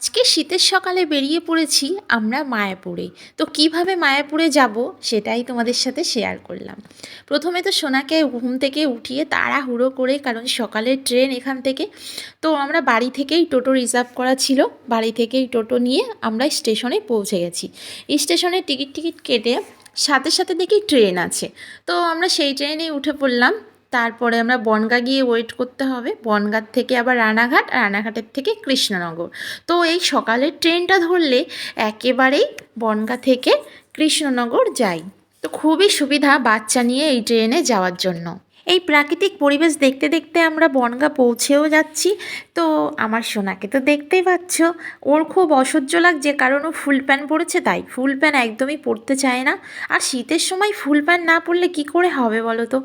আজকে শীতের সকালে বেরিয়ে পড়েছি আমরা মায়াপুরে। তো কিভাবে মায়াপুরে যাব সেটাই তোমাদের সাথে শেয়ার করলাম। প্রথমে তো সোনাকে ঘুম থেকে উঠিয়ে তাড়াহুড়ো করে, কারণ সকালের ট্রেন এখান থেকে। তো আমরা বাড়ি থেকেই টোটো রিজার্ভ করা ছিল, বাড়ি থেকেই টোটো নিয়ে আমরা স্টেশনে পৌঁছে গেছি। স্টেশনে টিকিট টিকিট কেটে সাথে সাথে দেখি ট্রেন আছে, তো আমরা সেই ট্রেনেই উঠে পড়লাম। তারপরে আমরা বনগাঁ গিয়ে ওয়েট করতে হবে, বনগাঁ থেকে আবার রানাঘাট, রানাঘাটের থেকে কৃষ্ণনগর। তো এই সকালের ট্রেনটা ধরলে একেবারেই বনগাঁ থেকে কৃষ্ণনগর যাই। তো খুবই সুবিধা বাচ্চা নিয়ে এই ট্রেনে যাওয়ার জন্য। এই প্রাকৃতিক পরিবেশ দেখতে দেখতে আমরা বনগাঁ পৌঁছেও যাচ্ছি। তো আমার সোনাকে তো দেখতেই পাচ্ছ, ওর খুব অসহ্য লাগছে, কারণ ও ফুল প্যান্ট পরেছে, তাই ফুল প্যান্ট একদমই পরতে চায় না। আর শীতের সময় ফুল প্যান্ট না পরলে কী করে হবে বলো তো,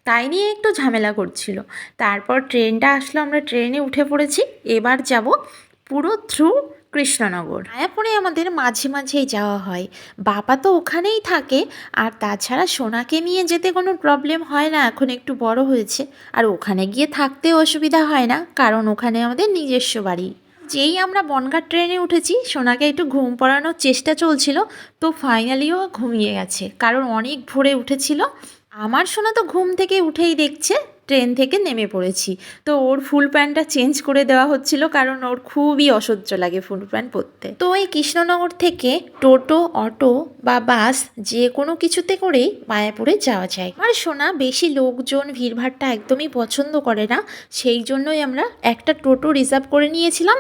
তাই নিয়ে একটু ঝামেলা করছিল। তারপর ট্রেনটা আসলো, আমরা ট্রেনে উঠে পড়েছি। এবার যাব পুরো থ্রু কৃষ্ণনগর। মায়াপুরে আমাদের মাঝে মাঝেই যাওয়া হয়, বাবা তো ওখানেই থাকে। আর তাছাড়া সোনাকে নিয়ে যেতে কোনো প্রবলেম হয় না, এখন একটু বড় হয়েছে। আর ওখানে গিয়ে থাকতে অসুবিধা হয় না, কারণ ওখানে আমাদের নিজস্ব বাড়ি। যেই আমরা বনগাঁ ট্রেনে উঠেছি, সোনাকে একটু ঘুম পাড়ানোর চেষ্টা চলছিল। তো ফাইনালিও ঘুমিয়ে গেছে, কারণ অনেক ভোরে উঠেছিল। আমার সোনা তো ঘুম থেকে উঠেই দেখছে ট্রেন থেকে নেমে পড়েছি। তো ওর ফুল প্যান্টটা চেঞ্জ করে দেওয়া হচ্ছিল, কারণ ওর খুবই অসহ্য লাগে ফুল প্যান্ট পরতে। তো এই কৃষ্ণনগর থেকে টোটো, অটো বা বাস যে কোনো কিছুতে করেই মায়াপুরে যাওয়া যায়। আর সোনা বেশি লোকজন ভিড়ভাড়টা একদমই পছন্দ করে না, সেই জন্যই আমরা একটা টোটো রিজার্ভ করে নিয়েছিলাম।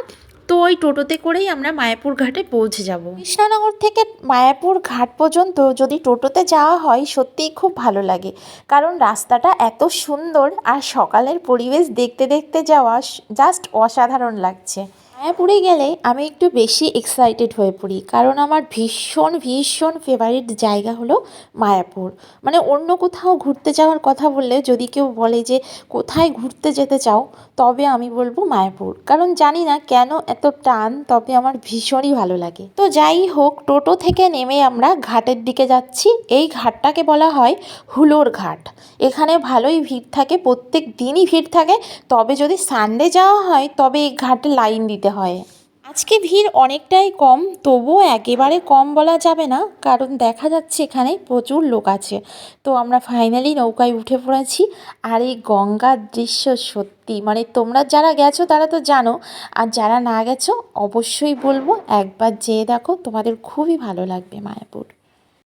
তো ওই টোটোতে করেই আমরা মায়াপুর ঘাটে পৌঁছে যাব। কৃষ্ণনগর থেকে মায়াপুর ঘাট পর্যন্ত যদি টোটোতে যাওয়া হয় সত্যিই খুব ভালো লাগে, কারণ রাস্তাটা এত সুন্দর, আর সকালের পরিবেশ দেখতে দেখতে যাওয়া জাস্ট অসাধারণ লাগছে। মায়াপুরে গেলে আমি একটু বেশি এক্সাইটেড হয়ে পড়ি, কারণ আমার ভীষণ ভীষণ ফেভারিট জায়গা হলো মায়াপুর। মানে অন্য কোথাও ঘুরতে যাওয়ার কথা বললে যদি কেউ বলে যে কোথায় ঘুরতে যেতে চাও, তবে আমি বলবো মায়াপুর, কারণ জানি না কেন এত টান, তবে আমার ভীষণই ভালো লাগে। তো যাই হোক, টোটো থেকে নেমে আমরা ঘাটের দিকে যাচ্ছি। এই ঘাটটাকে বলা হয় হুলোর ঘাট। এখানে ভালোই ভিড় থাকে, প্রত্যেক দিনই ভিড় থাকে। তবে যদি সানডে যাওয়া হয় তবে এই ঘাটে লাইন দিতে হয়। আজকে ভিড় অনেকটাই কম, তবুও একেবারে কম বলা যাবে না, কারণ দেখা যাচ্ছে এখানে প্রচুর লোক আছে। তো আমরা ফাইনালি নৌকায় উঠে পড়েছি। আর এই গঙ্গার দৃশ্য সত্যি, মানে তোমরা যারা গেছো তারা তো জানো, আর যারা না গেছো অবশ্যই বলবো একবার যেয়ে দেখো, তোমাদের খুবই ভালো লাগবে মায়াপুর।